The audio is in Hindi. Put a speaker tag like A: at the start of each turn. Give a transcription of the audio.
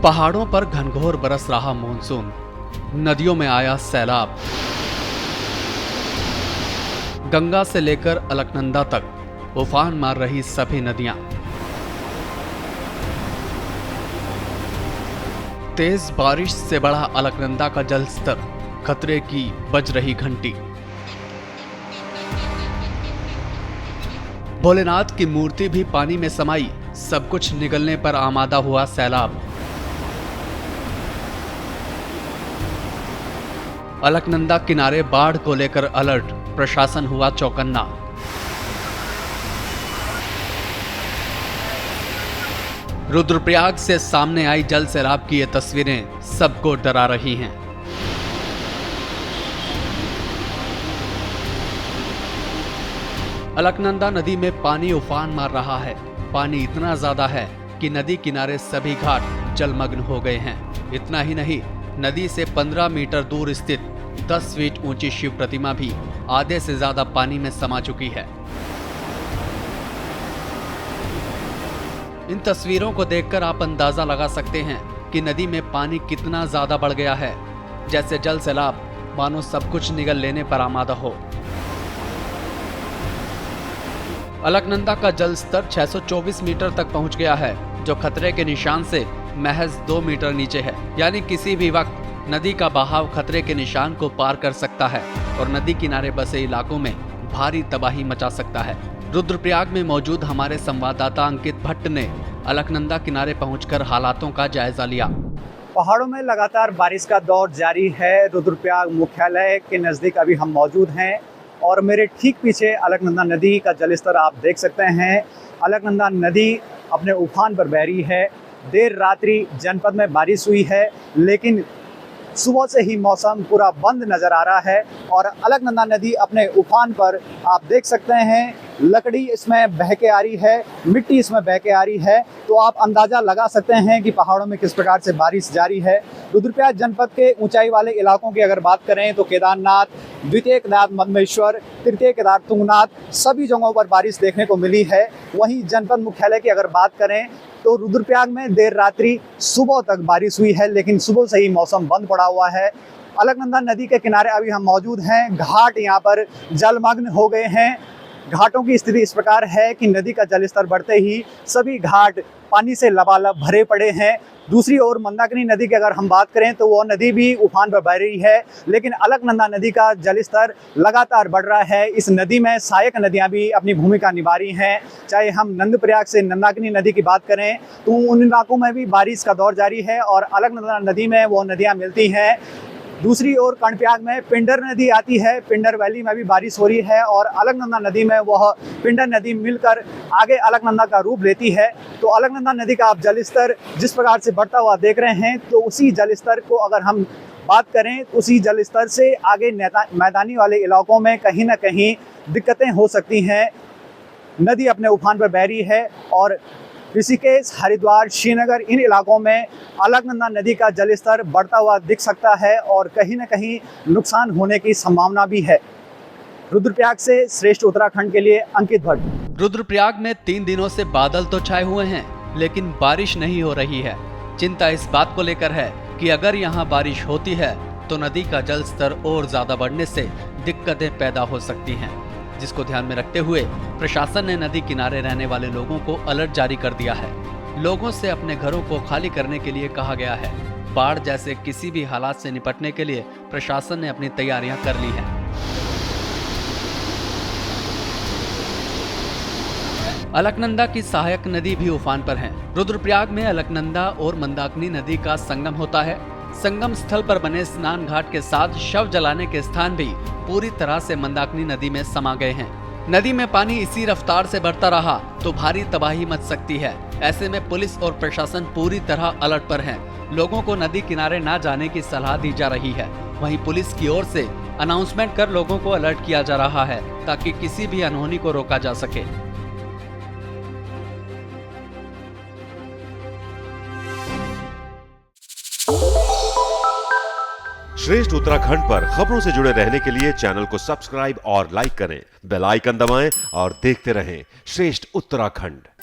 A: पहाड़ों पर घनघोर बरस रहा मॉनसून, नदियों में आया सैलाब। गंगा से लेकर अलकनंदा तक उफान मार रही सभी नदियां। तेज बारिश से बढ़ा अलकनंदा का जल स्तर, खतरे की बज रही घंटी। भोलेनाथ की मूर्ति भी पानी में समाई, सब कुछ निगलने पर आमादा हुआ सैलाब। अलकनंदा किनारे बाढ़ को लेकर अलर्ट, प्रशासन हुआ चौकन्ना। रुद्रप्रयाग से सामने आई जल सैलाब की ये तस्वीरें सबको डरा रही हैं। अलकनंदा नदी में पानी उफान मार रहा है। पानी इतना ज्यादा है कि नदी किनारे सभी घाट जलमग्न हो गए हैं। इतना ही नहीं, नदी से 15 मीटर दूर स्थित 10 फीट ऊंची शिव प्रतिमा भी आधे से ज्यादा पानी में समा चुकी है। इन तस्वीरों को देखकर आप अंदाजा लगा सकते हैं कि नदी में पानी कितना ज्यादा बढ़ गया है। जैसे जल सैलाब मानो सब कुछ निगल लेने पर आमादा हो। अलकनंदा का जल स्तर 624 मीटर तक पहुंच गया है, जो खतरे के निशान से महज 2 मीटर नीचे है। यानी किसी भी वक्त नदी का बहाव खतरे के निशान को पार कर सकता है और नदी किनारे बसे इलाकों में भारी तबाही मचा सकता है। रुद्रप्रयाग में मौजूद हमारे संवाददाता अंकित भट्ट ने अलकनंदा किनारे पहुंचकर हालातों का जायजा लिया।
B: पहाड़ों में लगातार बारिश का दौर जारी है। रुद्रप्रयाग मुख्यालय के नज़दीक अभी हम मौजूद हैं और मेरे ठीक पीछे अलकनंदा नदी का जलस्तर आप देख सकते हैं। अलकनंदा नदी अपने उफान पर बह रही है। देर रात्रि जनपद में बारिश हुई है, लेकिन सुबह से ही मौसम पूरा बंद नज़र आ रहा है और अलकनंदा नदी अपने उफान पर आप देख सकते हैं। लकड़ी इसमें बह के आ रही है, मिट्टी इसमें बह के आ रही है, तो आप अंदाज़ा लगा सकते हैं कि पहाड़ों में किस प्रकार से बारिश जारी है। रुद्रप्रयाग जनपद के ऊंचाई वाले इलाकों की अगर बात करें तो केदारनाथ, द्वितीय केदार मधमेश्वर, तृतीय केदार तुंगनाथ, सभी जगहों पर बारिश देखने को मिली है। वहीं जनपद मुख्यालय की अगर बात करें तो रुद्रप्रयाग में देर रात्रि सुबह तक बारिश हुई है, लेकिन सुबह से ही मौसम बंद पड़ा हुआ है। अलकनंदा नदी के किनारे अभी हम मौजूद हैं। घाट यहाँ पर जलमग्न हो गए हैं। घाटों की स्थिति इस प्रकार है कि नदी का जलस्तर बढ़ते ही सभी घाट पानी से लबालब भरे पड़े हैं। दूसरी ओर मंदाकिनी नदी की अगर हम बात करें तो वो नदी भी उफान पर बह रही है, लेकिन अलकनंदा नदी का जलस्तर लगातार बढ़ रहा है। इस नदी में सहायक नदियां भी अपनी भूमिका निभा रही हैं। चाहे हम नंदप्रयाग से मंदाकिनी नदी की बात करें तो उन इलाकों में भी बारिश का दौर जारी है और अलकनंदा नदी में वो नदियाँ मिलती हैं। दूसरी ओर कर्णप्रयाग में पिंडर नदी आती है। पिंडर वैली में भी बारिश हो रही है और अलकनंदा नदी में वह पिंडर नदी मिलकर आगे अलकनंदा का रूप लेती है। तो अलकनंदा नदी का आप जलस्तर जिस प्रकार से बढ़ता हुआ देख रहे हैं, तो उसी जलस्तर को अगर हम बात करें तो उसी जलस्तर से आगे मैदानी वाले इलाकों में कहीं ना कहीं दिक्कतें हो सकती हैं। नदी अपने उफान पर बह रही है और ऋषिकेश, हरिद्वार, श्रीनगर, इन इलाकों में अलकनंदा नदी का जलस्तर बढ़ता हुआ दिख सकता है और कहीं न कहीं नुकसान होने की संभावना भी है। रुद्रप्रयाग से श्रेष्ठ उत्तराखंड के लिए अंकित भट्ट।
A: रुद्रप्रयाग में 3 दिनों से बादल तो छाए हुए हैं, लेकिन बारिश नहीं हो रही है। चिंता इस बात को लेकर है कि अगर यहाँ बारिश होती है तो नदी का जल स्तर और ज्यादा बढ़ने से दिक्कतें पैदा हो सकती हैं, जिसको ध्यान में रखते हुए प्रशासन ने नदी किनारे रहने वाले लोगों को अलर्ट जारी कर दिया है। लोगों से अपने घरों को खाली करने के लिए कहा गया है। बाढ़ जैसे किसी भी हालात से निपटने के लिए प्रशासन ने अपनी तैयारियां कर ली हैं। अलकनंदा की सहायक नदी भी उफान पर है। रुद्रप्रयाग में अलकनंदा और मंदाकिनी नदी का संगम होता है। संगम स्थल पर बने स्नान घाट के साथ शव जलाने के स्थान भी पूरी तरह से मंदाकिनी नदी में समा गए हैं। नदी में पानी इसी रफ्तार से बढ़ता रहा तो भारी तबाही मच सकती है। ऐसे में पुलिस और प्रशासन पूरी तरह अलर्ट पर है। लोगों को नदी किनारे ना जाने की सलाह दी जा रही है। वहीं पुलिस की ओर से अनाउंसमेंट कर लोगों को अलर्ट किया जा रहा है ताकि किसी भी अनहोनी को रोका जा सके।
C: श्रेष्ठ उत्तराखंड पर खबरों से जुड़े रहने के लिए चैनल को सब्सक्राइब और लाइक करें, बेल आइकन दबाएं और देखते रहें श्रेष्ठ उत्तराखंड।